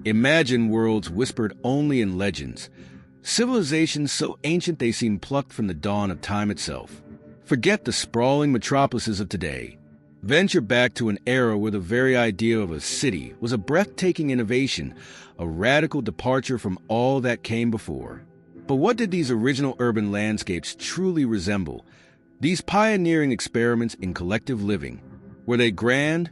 Imagine worlds whispered only in legends, civilizations so ancient they seem plucked from the dawn of time itself. Forget the sprawling metropolises of today. Venture back to an era where the very idea of a city was a breathtaking innovation, a radical departure from all that came before. But what did these original urban landscapes truly resemble? These pioneering experiments in collective living, were they grand,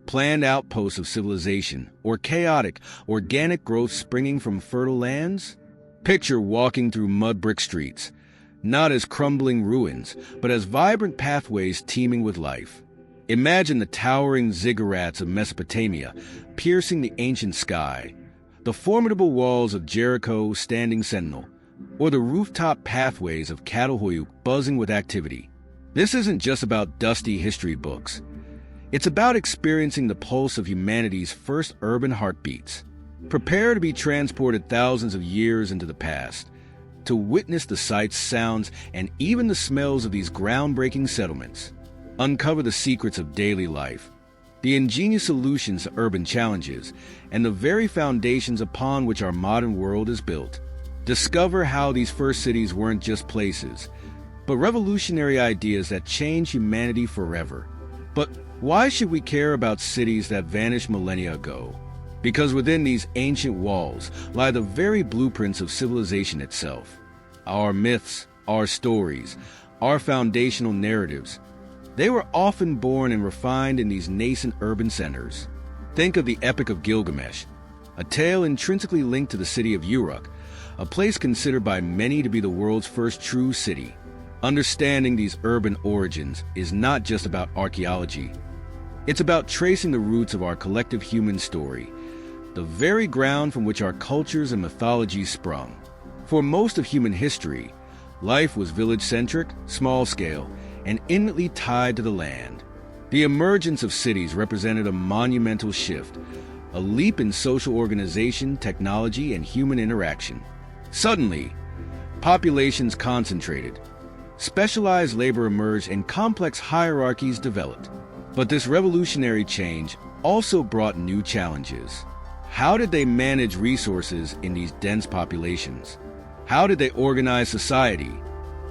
planned outposts of civilization, or chaotic, organic growth springing from fertile lands? Picture walking through mud brick streets, not as crumbling ruins, but as vibrant pathways teeming with life. Imagine the towering ziggurats of Mesopotamia piercing the ancient sky, the formidable walls of Jericho standing sentinel, or the rooftop pathways of Catalhoyuk buzzing with activity. This isn't just about dusty history books. It's about experiencing the pulse of humanity's first urban heartbeats. Prepare to be transported thousands of years into the past, to witness the sights, sounds, and even the smells of these groundbreaking settlements. Uncover the secrets of daily life, the ingenious solutions to urban challenges, and the very foundations upon which our modern world is built. Discover how these first cities weren't just places, but revolutionary ideas that changed humanity forever. But why should we care about cities that vanished millennia ago? Because within these ancient walls lie the very blueprints of civilization itself. Our myths, our stories, our foundational narratives. They were often born and refined in these nascent urban centers. Think of the Epic of Gilgamesh, a tale intrinsically linked to the city of Uruk, a place considered by many to be the world's first true city. Understanding these urban origins is not just about archaeology. It's about tracing the roots of our collective human story, the very ground from which our cultures and mythologies sprung. For most of human history, life was village-centric, small-scale, and intimately tied to the land. The emergence of cities represented a monumental shift, a leap in social organization, technology, and human interaction. Suddenly, populations concentrated, specialized labor emerged, and complex hierarchies developed. But this revolutionary change also brought new challenges. How did they manage resources in these dense populations? How did they organize society,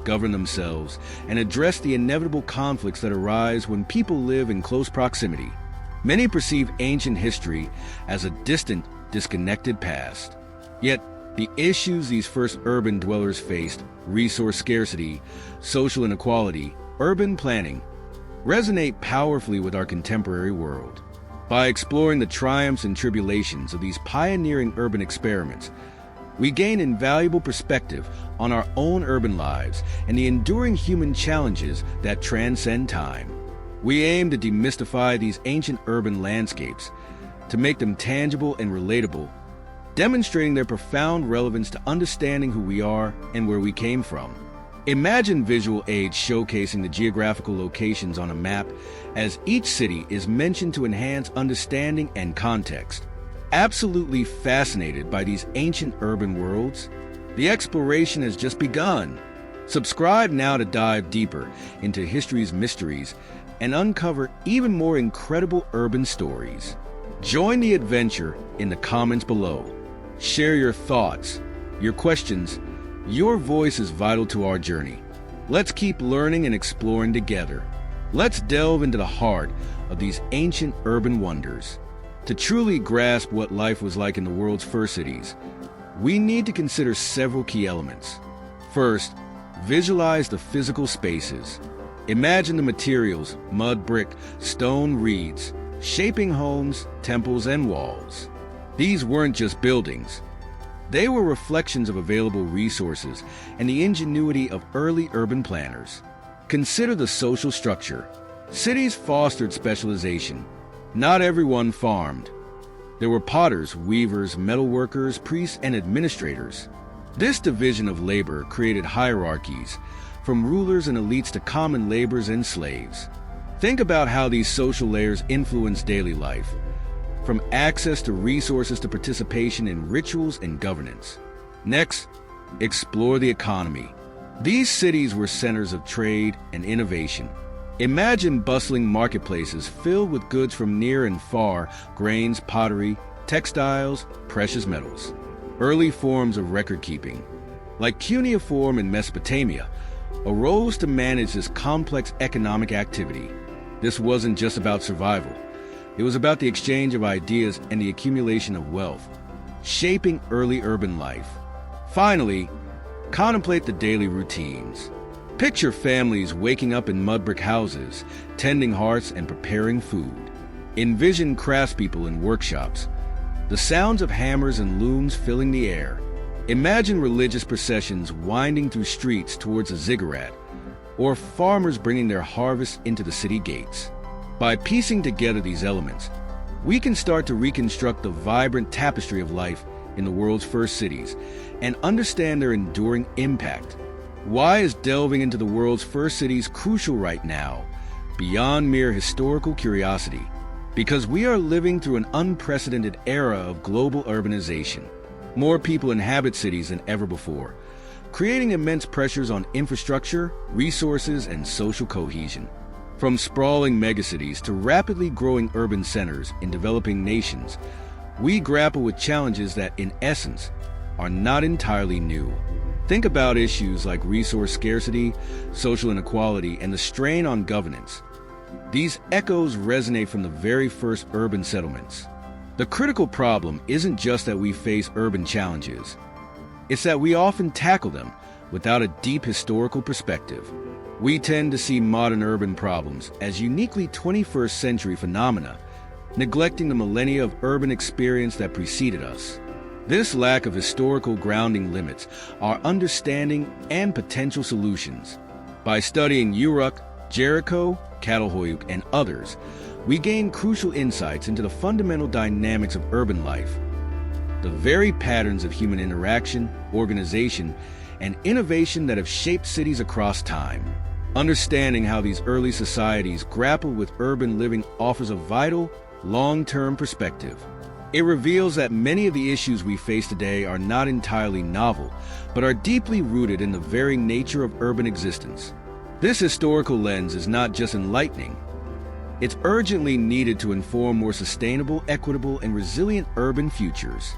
govern themselves, and address the inevitable conflicts that arise when people live in close proximity? Many perceive ancient history as a distant, disconnected past. Yet, the issues these first urban dwellers faced, resource scarcity, social inequality, urban planning, resonate powerfully with our contemporary world. By exploring the triumphs and tribulations of these pioneering urban experiments, we gain invaluable perspective on our own urban lives and the enduring human challenges that transcend time. We aim to demystify these ancient urban landscapes, to make them tangible and relatable, demonstrating their profound relevance to understanding who we are and where we came from. Imagine visual aids showcasing the geographical locations on a map as each city is mentioned to enhance understanding and context. Absolutely fascinated by these ancient urban worlds? The exploration has just begun. Subscribe now to dive deeper into history's mysteries and uncover even more incredible urban stories. Join the adventure in the comments below. Share your thoughts, your questions. Your voice is vital to our journey. Let's keep learning and exploring together. Let's delve into the heart of these ancient urban wonders. To truly grasp what life was like in the world's first cities, we need to consider several key elements. First, visualize the physical spaces. Imagine the materials, mud, brick, stone, reeds, shaping homes, temples, and walls. These weren't just buildings. They were reflections of available resources and the ingenuity of early urban planners. Consider the social structure. Cities fostered specialization. Not everyone farmed. There were potters, weavers, metalworkers, priests, and administrators. This division of labor created hierarchies, from rulers and elites to common laborers and slaves. Think about how these social layers influence daily life, from access to resources to participation in rituals and governance. Next, explore the economy. These cities were centers of trade and innovation. Imagine bustling marketplaces filled with goods from near and far, grains, pottery, textiles, precious metals. Early forms of record-keeping, like cuneiform in Mesopotamia, arose to manage this complex economic activity. This wasn't just about survival. It was about the exchange of ideas and the accumulation of wealth, shaping early urban life. Finally, contemplate the daily routines. Picture families waking up in mud brick houses, tending hearths and preparing food. Envision craftspeople in workshops, the sounds of hammers and looms filling the air. Imagine religious processions winding through streets towards a ziggurat, or farmers bringing their harvest into the city gates. By piecing together these elements, we can start to reconstruct the vibrant tapestry of life in the world's first cities and understand their enduring impact. Why is delving into the world's first cities crucial right now, beyond mere historical curiosity? Because we are living through an unprecedented era of global urbanization. More people inhabit cities than ever before, creating immense pressures on infrastructure, resources, and social cohesion. From sprawling megacities to rapidly growing urban centers in developing nations, we grapple with challenges that, in essence, are not entirely new. Think about issues like resource scarcity, social inequality, and the strain on governance. These echoes resonate from the very first urban settlements. The critical problem isn't just that we face urban challenges. It's that we often tackle them without a deep historical perspective. We tend to see modern urban problems as uniquely 21st century phenomena, neglecting the millennia of urban experience that preceded us. This lack of historical grounding limits our understanding and potential solutions. By studying Uruk, Jericho, Catalhoyuk, and others, we gain crucial insights into the fundamental dynamics of urban life, the very patterns of human interaction, organization, and innovation that have shaped cities across time. Understanding how these early societies grappled with urban living offers a vital, long-term perspective. It reveals that many of the issues we face today are not entirely novel, but are deeply rooted in the very nature of urban existence. This historical lens is not just enlightening, it's urgently needed to inform more sustainable, equitable, and resilient urban futures.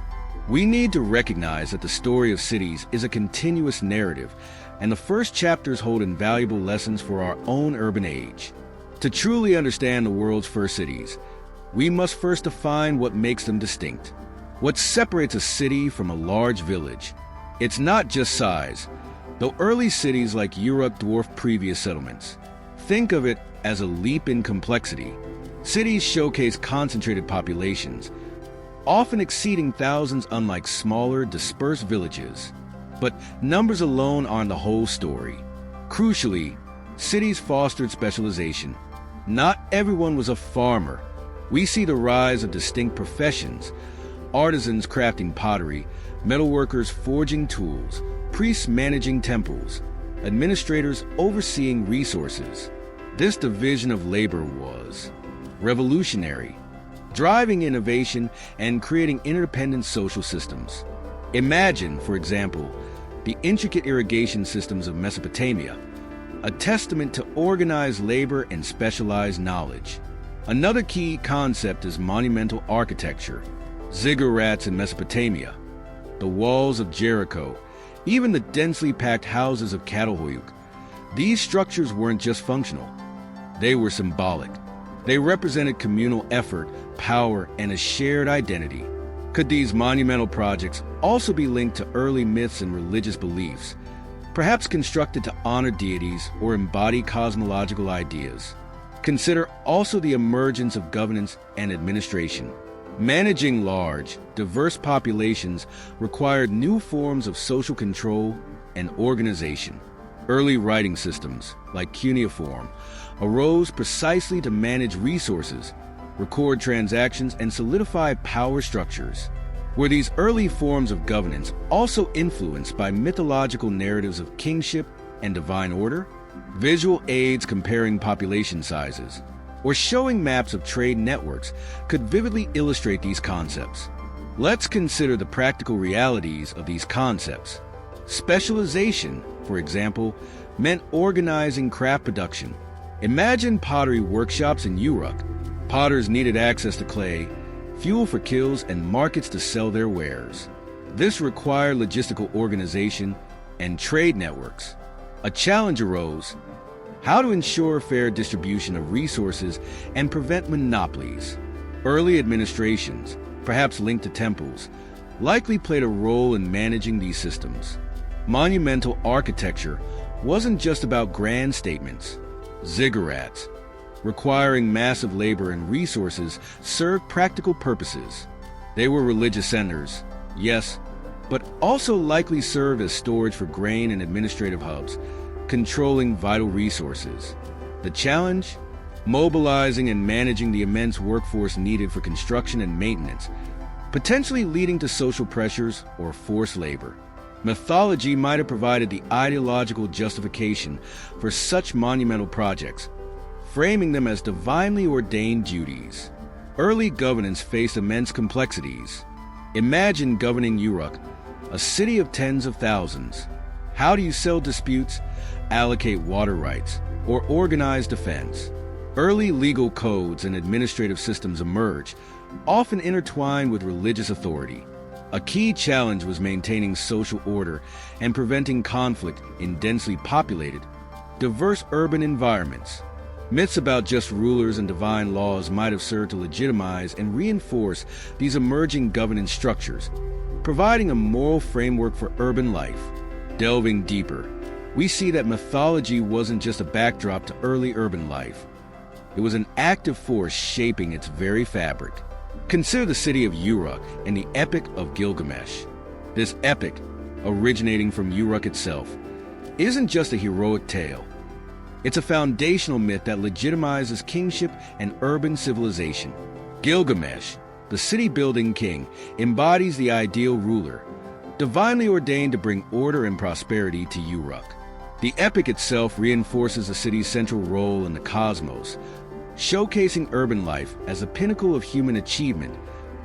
We need to recognize that the story of cities is a continuous narrative, and the first chapters hold invaluable lessons for our own urban age. To truly understand the world's first cities, we must first define what makes them distinct. What separates a city from a large village? It's not just size. Though early cities like Uruk dwarf previous settlements, think of it as a leap in complexity. Cities showcase concentrated populations, often exceeding thousands, unlike smaller, dispersed villages. But numbers alone aren't the whole story. Crucially, cities fostered specialization. Not everyone was a farmer. We see the rise of distinct professions: artisans crafting pottery, metalworkers forging tools, priests managing temples, administrators overseeing resources. This division of labor was revolutionary, driving innovation and creating interdependent social systems. Imagine, for example, the intricate irrigation systems of Mesopotamia, a testament to organized labor and specialized knowledge. Another key concept is monumental architecture. Ziggurats in Mesopotamia, the walls of Jericho, even the densely packed houses of Catalhoyuk. These structures weren't just functional, they were symbolic. They represented communal effort, power, and a shared identity. Could these monumental projects also be linked to early myths and religious beliefs, perhaps constructed to honor deities or embody cosmological ideas? Consider also the emergence of governance and administration. Managing large, diverse populations required new forms of social control and organization. Early writing systems, like cuneiform, arose precisely to manage resources, record transactions, and solidify power structures. Were these early forms of governance also influenced by mythological narratives of kingship and divine order? Visual aids comparing population sizes or showing maps of trade networks could vividly illustrate these concepts. Let's consider the practical realities of these concepts. Specialization, for example, meant organizing craft production. Imagine pottery workshops in Uruk. Potters needed access to clay, fuel for kills, and markets to sell their wares. This required logistical organization and trade networks. A challenge arose: how to ensure fair distribution of resources and prevent monopolies. Early administrations, perhaps linked to temples, likely played a role in managing these systems. Monumental architecture wasn't just about grand statements. Ziggurats, requiring massive labor and resources, served practical purposes. They were religious centers, yes, but also likely served as storage for grain and administrative hubs, controlling vital resources. The challenge? Mobilizing and managing the immense workforce needed for construction and maintenance, potentially leading to social pressures or forced labor. Mythology might have provided the ideological justification for such monumental projects, framing them as divinely ordained duties. Early governance faced immense complexities. Imagine governing Uruk, a city of tens of thousands. How do you settle disputes, allocate water rights, or organize defense? Early legal codes and administrative systems emerged, often intertwined with religious authority. A key challenge was maintaining social order and preventing conflict in densely populated, diverse urban environments. Myths about just rulers and divine laws might have served to legitimize and reinforce these emerging governance structures, providing a moral framework for urban life. Delving deeper, we see that mythology wasn't just a backdrop to early urban life. It was an active force shaping its very fabric. Consider the city of Uruk and the Epic of Gilgamesh. This epic, originating from Uruk itself, isn't just a heroic tale. It's a foundational myth that legitimizes kingship and urban civilization. Gilgamesh, the city-building king, embodies the ideal ruler, divinely ordained to bring order and prosperity to Uruk. The epic itself reinforces the city's central role in the cosmos, showcasing urban life as a pinnacle of human achievement,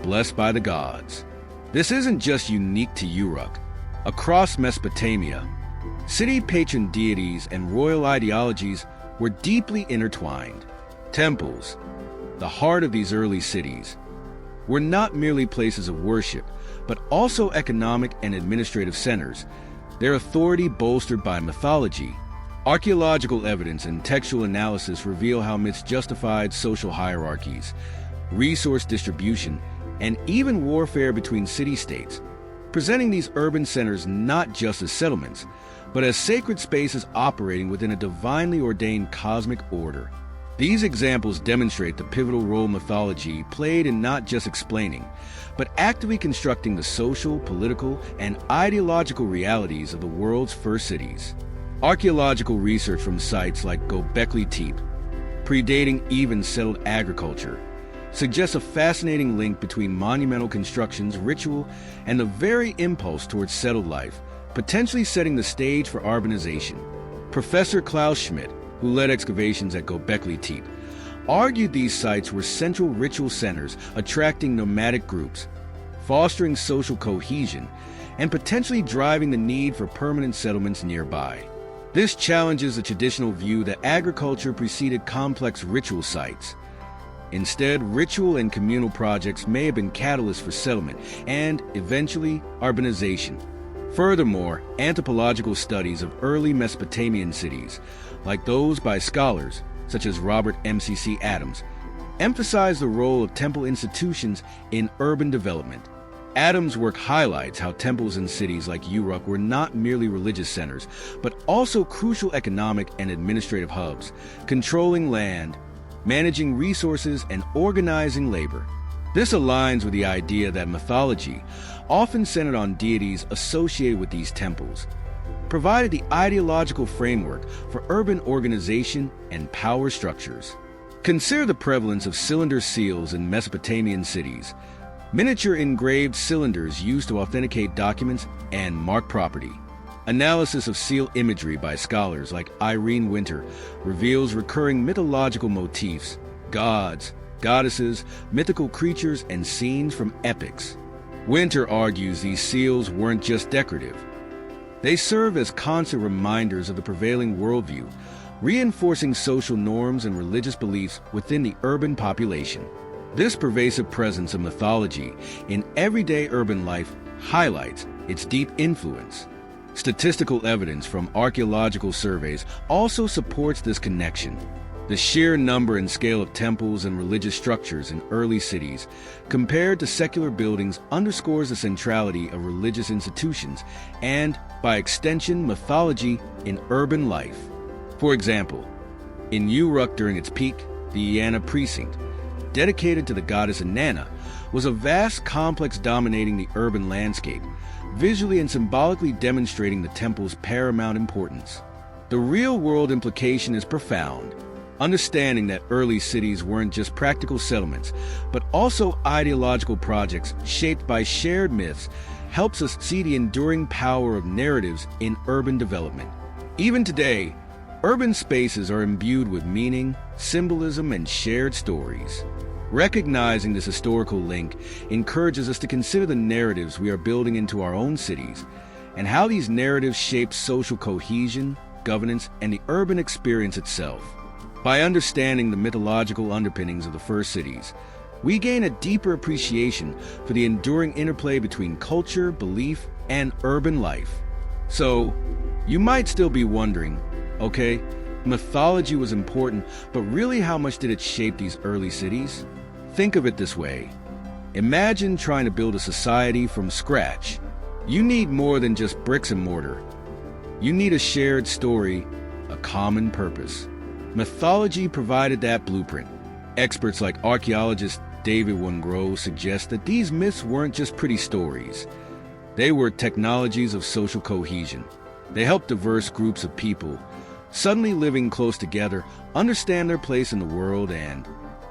blessed by the gods. This isn't just unique to Uruk. Across Mesopotamia, city patron deities and royal ideologies were deeply intertwined. Temples, the heart of these early cities, were not merely places of worship, but also economic and administrative centers, their authority bolstered by mythology. Archaeological evidence and textual analysis reveal how myths justified social hierarchies, resource distribution, and even warfare between city-states, presenting these urban centers not just as settlements, but as sacred spaces operating within a divinely ordained cosmic order. These examples demonstrate the pivotal role mythology played in not just explaining, but actively constructing the social, political, and ideological realities of the world's first cities. Archaeological research from sites like Göbekli Tepe, predating even settled agriculture, suggests a fascinating link between monumental constructions, ritual, and the very impulse towards settled life, potentially setting the stage for urbanization. Professor Klaus Schmidt, who led excavations at Göbekli Tepe, argued these sites were central ritual centers attracting nomadic groups, fostering social cohesion, and potentially driving the need for permanent settlements nearby. This challenges the traditional view that agriculture preceded complex ritual sites. Instead, ritual and communal projects may have been catalysts for settlement and, eventually, urbanization. Furthermore, anthropological studies of early Mesopotamian cities, like those by scholars such as Robert M.C.C. Adams, emphasize the role of temple institutions in urban development. Adams' work highlights how temples in cities like Uruk were not merely religious centers, but also crucial economic and administrative hubs, controlling land, managing resources, and organizing labor. This aligns with the idea that mythology, often centered on deities associated with these temples, provided the ideological framework for urban organization and power structures. Consider the prevalence of cylinder seals in Mesopotamian cities, miniature engraved cylinders used to authenticate documents and mark property. Analysis of seal imagery by scholars like Irene Winter reveals recurring mythological motifs, gods, goddesses, mythical creatures, and scenes from epics. Winter argues these seals weren't just decorative. They serve as constant reminders of the prevailing worldview, reinforcing social norms and religious beliefs within the urban population. This pervasive presence of mythology in everyday urban life highlights its deep influence. Statistical evidence from archaeological surveys also supports this connection. The sheer number and scale of temples and religious structures in early cities compared to secular buildings underscores the centrality of religious institutions and, by extension, mythology in urban life. For example, in Uruk during its peak, the Eanna precinct, dedicated to the goddess Inanna, was a vast complex dominating the urban landscape, visually and symbolically demonstrating the temple's paramount importance. The real-world implication is profound. Understanding that early cities weren't just practical settlements, but also ideological projects shaped by shared myths helps us see the enduring power of narratives in urban development. Even today, urban spaces are imbued with meaning, symbolism, and shared stories. Recognizing this historical link encourages us to consider the narratives we are building into our own cities and how these narratives shape social cohesion, governance, and the urban experience itself. By understanding the mythological underpinnings of the first cities, we gain a deeper appreciation for the enduring interplay between culture, belief, and urban life. So, you might still be wondering, okay, mythology was important, but really how much did it shape these early cities? Think of it this way. Imagine trying to build a society from scratch. You need more than just bricks and mortar. You need a shared story, a common purpose. Mythology provided that blueprint. Experts like archaeologist David Wungro suggest that these myths weren't just pretty stories. They were technologies of social cohesion. They helped diverse groups of people, suddenly living close together, understand their place in the world and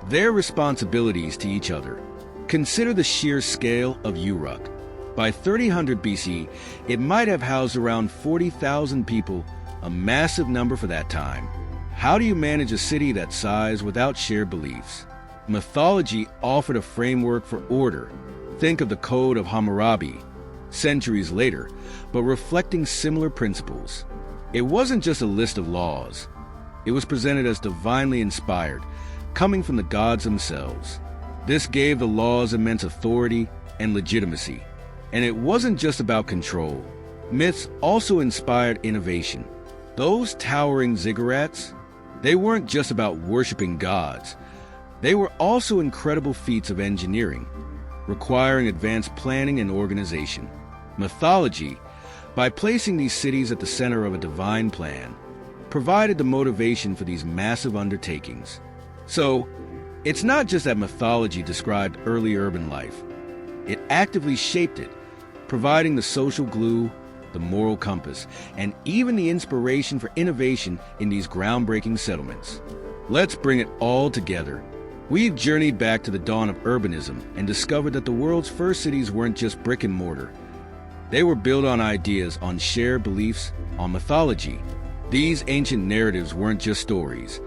their responsibilities to each other. Consider the sheer scale of Uruk. By 3000 BC, it might have housed around 40,000 people, a massive number for that time. How do you manage a city that size without shared beliefs? Mythology offered a framework for order. Think of the Code of Hammurabi, centuries later, but reflecting similar principles. It wasn't just a list of laws. It was presented as divinely inspired, coming from the gods themselves. This gave the laws immense authority and legitimacy. And it wasn't just about control. Myths also inspired innovation. Those towering ziggurats, they weren't just about worshiping gods. They were also incredible feats of engineering, requiring advanced planning and organization. Mythology, by placing these cities at the center of a divine plan, provided the motivation for these massive undertakings. So, it's not just that mythology described early urban life. It actively shaped it, providing the social glue, the moral compass, and even the inspiration for innovation in these groundbreaking settlements. Let's bring it all together. We've journeyed back to the dawn of urbanism and discovered that the world's first cities weren't just brick and mortar. They were built on ideas, on shared beliefs, on mythology. These ancient narratives weren't just stories.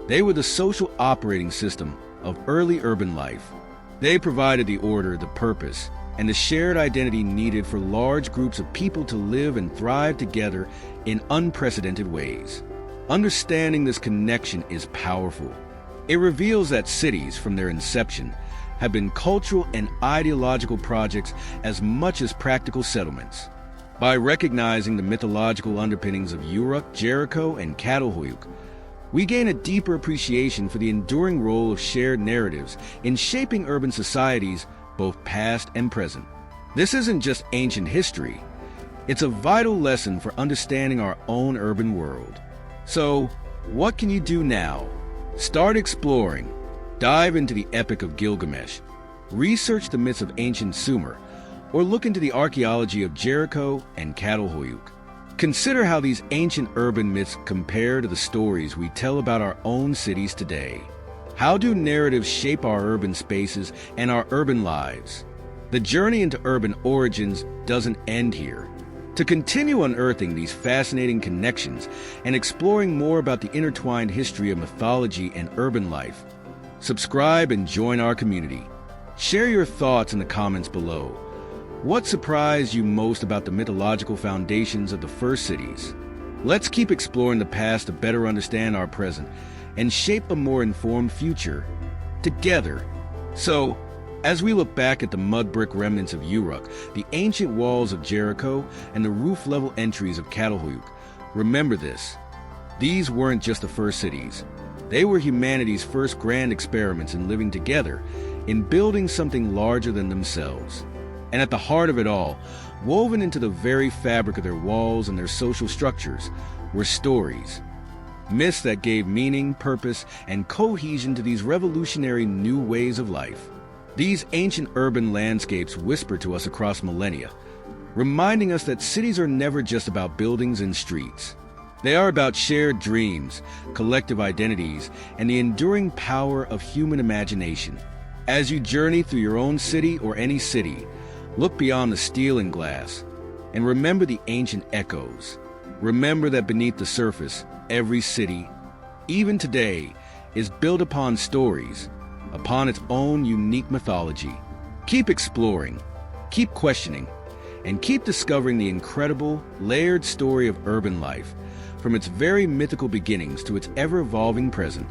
They were the social operating system of early urban life. They provided the order, the purpose, and the shared identity needed for large groups of people to live and thrive together in unprecedented ways. Understanding this connection is powerful. It reveals that cities, from their inception, have been cultural and ideological projects as much as practical settlements. By recognizing the mythological underpinnings of Uruk, Jericho, and Catalhoyuk, we gain a deeper appreciation for the enduring role of shared narratives in shaping urban societies, both past and present. This isn't just ancient history. It's a vital lesson for understanding our own urban world. So, what can you do now? Start exploring. Dive into the Epic of Gilgamesh. Research the myths of ancient Sumer, or look into the archaeology of Jericho and Catalhoyuk. Consider how these ancient urban myths compare to the stories we tell about our own cities today. How do narratives shape our urban spaces and our urban lives? The journey into urban origins doesn't end here. To continue unearthing these fascinating connections and exploring more about the intertwined history of mythology and urban life, subscribe and join our community. Share your thoughts in the comments below. What surprised you most about the mythological foundations of the first cities? Let's keep exploring the past to better understand our present and shape a more informed future. Together, So, as we look back at the mud brick remnants of Uruk, the ancient walls of Jericho, and the roof-level entries of Catalhoyuk, remember this. These weren't just the first cities. They were humanity's first grand experiments in living together, in building something larger than themselves. And at the heart of it all, woven into the very fabric of their walls and their social structures, were stories. Myths that gave meaning, purpose, and cohesion to these revolutionary new ways of life. These ancient urban landscapes whisper to us across millennia, reminding us that cities are never just about buildings and streets. They are about shared dreams, collective identities, and the enduring power of human imagination. As you journey through your own city or any city, look beyond the steel and glass, and remember the ancient echoes. Remember that beneath the surface, every city, even today, is built upon stories, upon its own unique mythology. Keep exploring, keep questioning, and keep discovering the incredible, layered story of urban life, from its very mythical beginnings to its ever-evolving present.